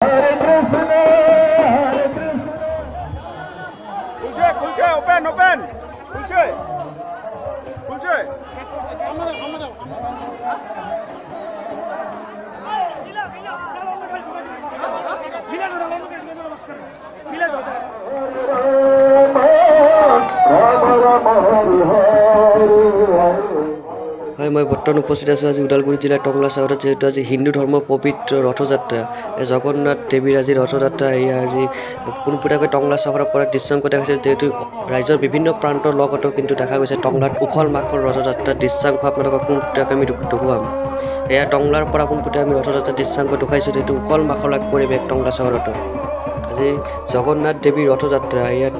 Hare Krishna, Hare Krishna. খুলছে open open খুলছে খুলছে হয় মই বৰ্তমান উপস্থিত আছোঁ আজি ওদালগুৰি জিলাৰ টংলা চহৰত যেহেতু আজি হিন্দু ধৰ্মৰ পবিত্ৰ ৰথযাত্ৰা জগন্নাথ দেৱীৰ আজি ৰথযাত্ৰা এয়া আজি পোনপটীয়াকৈ টংলা চহৰৰ পৰা দৃশ্যাংক দেখাইছে যিহেতু ৰাজ্যৰ বিভিন্ন প্ৰান্তৰ লগতো কিন্তু দেখা গৈছে টংলাত উখল মাখল ৰথযাত্ৰাৰ দৃশ্যাংক আপোনালোকক পোনপটীয়াকৈ আমি দেখুৱাম এয়া টংলাৰ পৰা পোনপটীয়া আমি ৰথযাত্ৰাৰ দৃশ্যাংক দেখুৱাইছোঁ যিহেতু উখল মাখল এক পৰিৱেশ টংলা চহৰতো আজি জগন্নাথ দেৱীৰ ৰথযাত্ৰা ইয়াত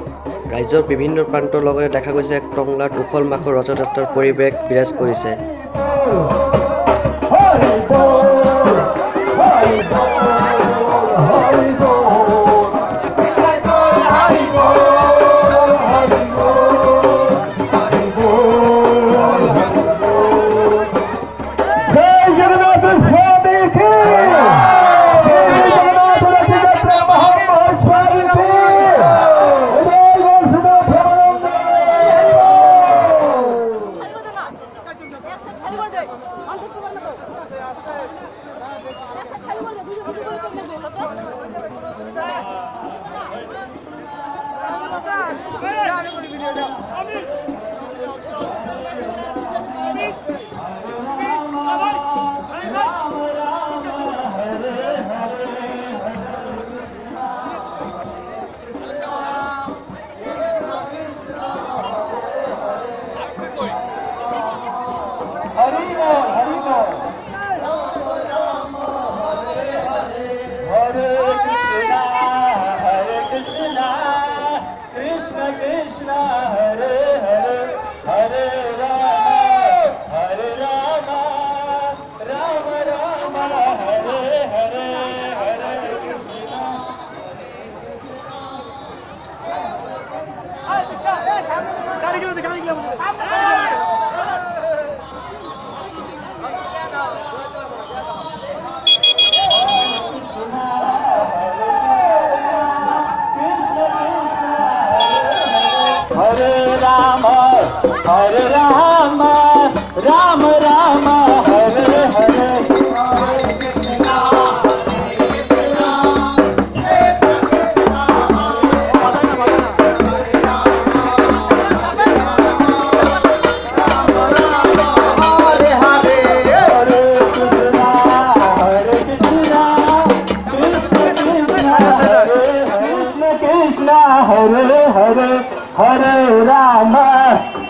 ৰাজ্যৰ বিভিন্ন প্ৰান্তৰ লগতে দেখা গৈছে এক টংলাত উখল মাখল ৰথযাত্ৰাৰ পৰিৱেশ বিৰাজ কৰিছে Hare Rama, Rama Rama, Hare Hare.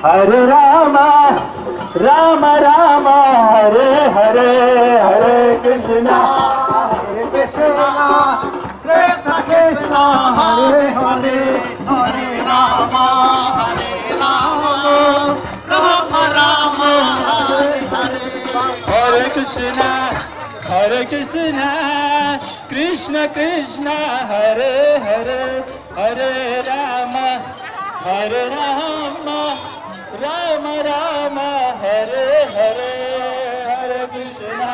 Hare Rama, Rama Rama, Hare Hare, Hare Krishna, Krishna Krishna, Hare Hare, Hare Rama, Rama Rama, Hare Hare, Hare Krishna, Krishna Krishna, Hare Hare, Hare Rama, Rama Rama, Hare Hare, Hare Krishna, Krishna Krishna, Hare Hare, Hare Rama, Rama Rama, Hare Hare, Hare Krishna,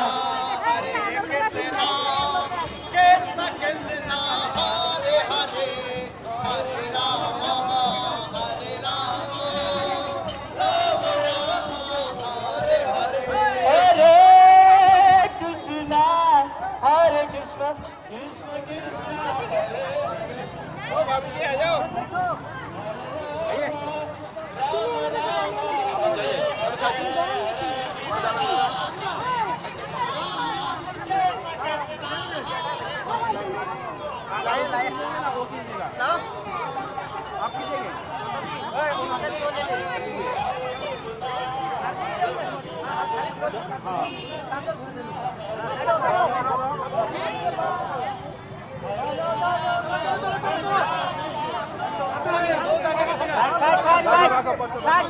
Krishna Krishna, Hare Hare. Oh, baby, आ जाओ.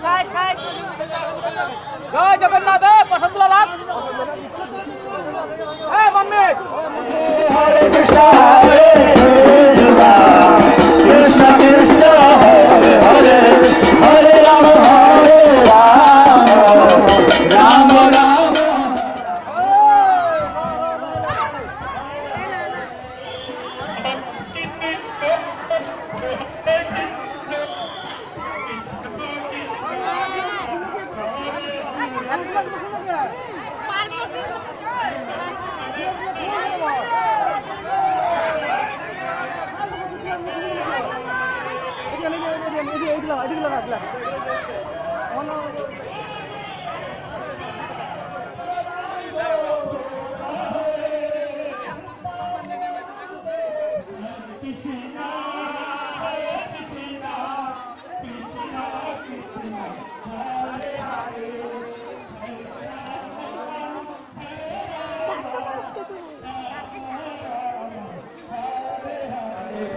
Side. Jai Jagannath, Pasantla Lab. Hey, 1 minute. Hare Krishna, Hare Krishna, Krishna Krishna, Hare Hare, Hare Rama, Rama Rama.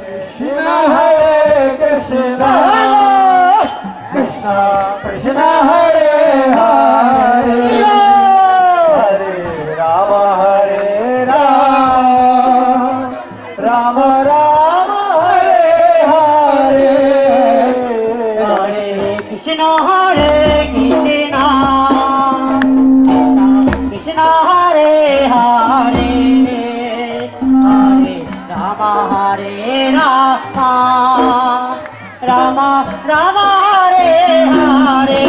Krishna Hare Krishna Krishna Krishna Hare Hare Hare Rama Hare Rama Rama Rama Hare Hare Hare Krishna Hare Krishna Krishna Krishna Hare Hare Hare Rama Hare Rama Rama Rama Hare Hare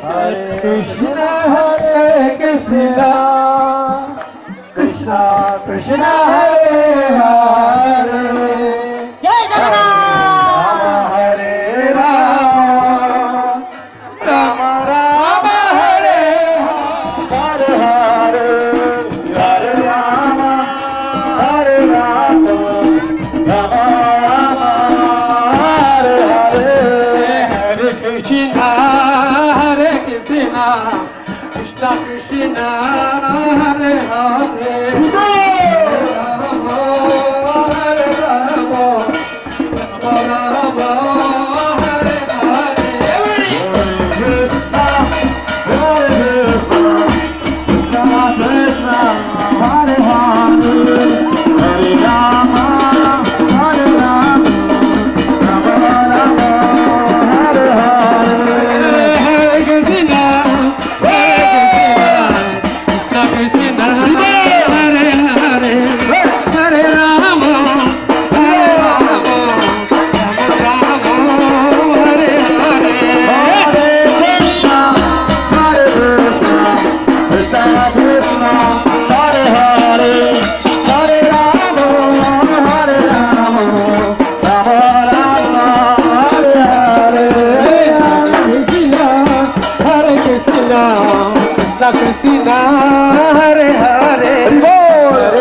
Hare Krishna Krishna Krishna Hare Hare Jai Jagannath Rama Hare Rama Rama Rama Hare Hare Hare Hare Rama Hare Rama Rama Rama Hare Hare Hare Krishna Krishna Krishna Hare Hare Rama Hare Rama Rama Rama Hare Hare Krishna Hare Krishna Krishna Hare Hare Hare Rama Hare Rama Rama Rama Hare Hare Hare Krishna Krishna Krishna Hare Hare Hare Rama Hare Rama Rama Rama Hare Hare Hare Krishna Krishna Krishna Hare Hare Hare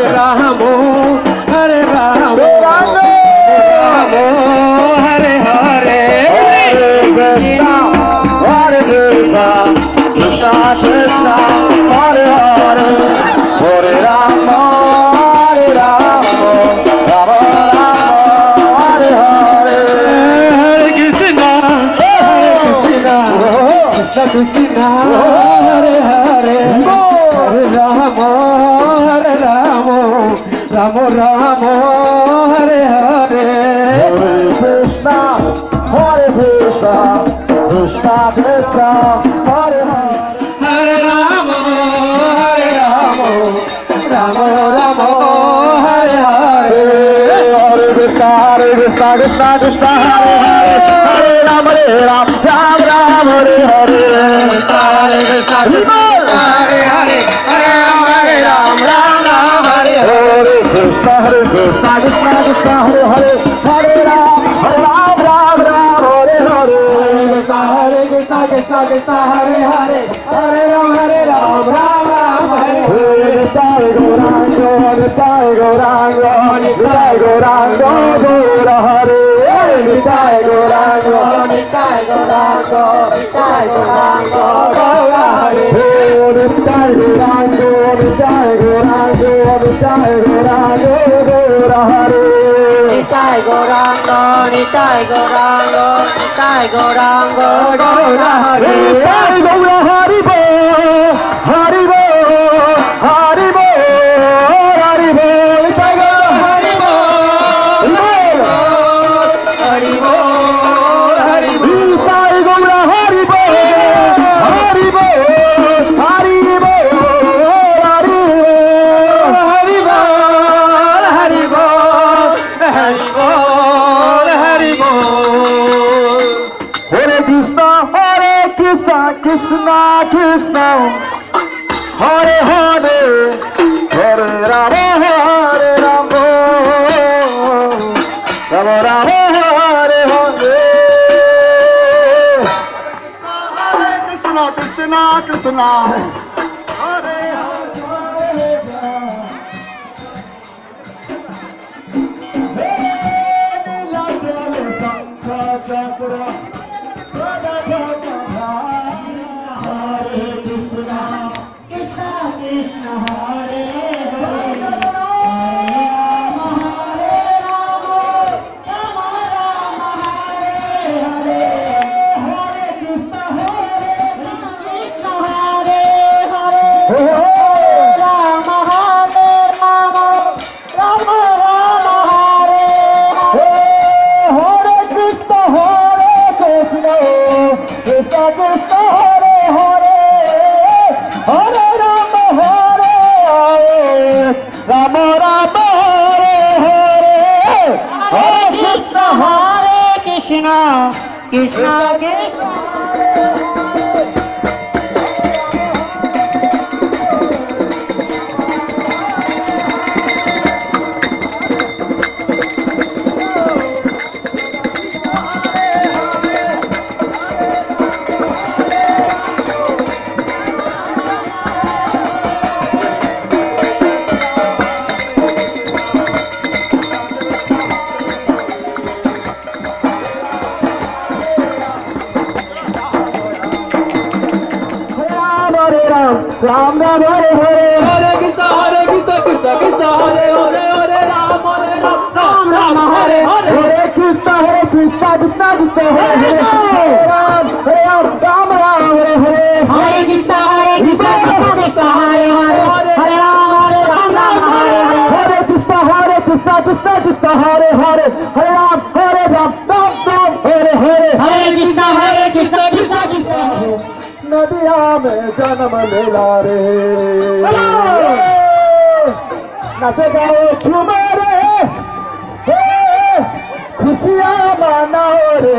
Rama Hare Rama Rama Rama Hare Hare Hare Krishna Krishna Krishna Hare Hare Hare Rama Hare Rama Hare Hare Hare Krishna Krishna Krishna Hare Hare Hare Rama Hare Rama Rama Rama Hare Hare Hare Krishna Krishna Krishna Hare Hare Hare Rama Hare Rama Rama Rama Hare Hare Hare Krishna Krishna Krishna Krishna Hare Hare Hare Rama Hare Rama Rama Rama Hare Hare Hare Krishna Krishna Krishna Hare Hare Hare Rama Ram Ram Hare Hare Hare Krishna Hare Hare Hare Rama Ram Ram Hare Hare Krishna Krishna Krishna Hare Hare Hare Ram Ram Hare Hare Hare Krishna Krishna Hare Hare Hare Ram Ram Hare Hare Nitai Gaurango Nitai Gaurango Nitai Gaurango Gaura Hare Nitai Gaurango Nitai Gaurango Nitai Gaurango Gaura Hare Nitai Gaurango Nitai Gaurango Nitai Gaurango Gaura Hare Nitai Gaurango Nitai Gaurango Nitai Gaurango Gaura Hare Nitai Gaura Hari Bo Hari Bo Hari Bo Hari Bo Nitai Gaura Hari Bo Hari Bo Hari Bo Nitai Gaura Hari Bo Hari Bo Hari Bo Hari Bo Hari Bo Hari Bo Hari Bo Hare Krishna Krishna Krishna Hare Hare Hare Rama Hare Rama Rama Rama Hare Hare Krishna. Krishna, Krishna, Krishna. Ram Ram Hare Hare Hare Krishna Krishna Krishna Hare Hare Hare Ram Ram Ram Hare Hare Hare Krishna Krishna Krishna Hare Hare Ram Ram Hare Hare Hare Krishna, Krishna Krishna, Hare Hare, Hare Ram Hare Hare. Hare Krishna Krishna Krishna Hare Hare Hare Ram Ram Hare Hare Hare Krishna, Krishna Krishna. नदिया में जन्म लेला रे नाचे गाओ झूमे रे खुशियाँ मनाओ रे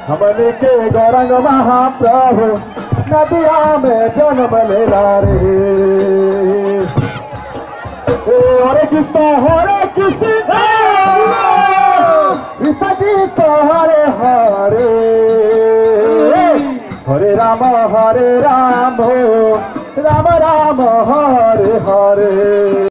हमने के गौरंग महाप्रभु नदिया में जन्म लेला रे हरे कृष्ण कृष्ण हरे हरे हरे राम राम राम राम हरे हरे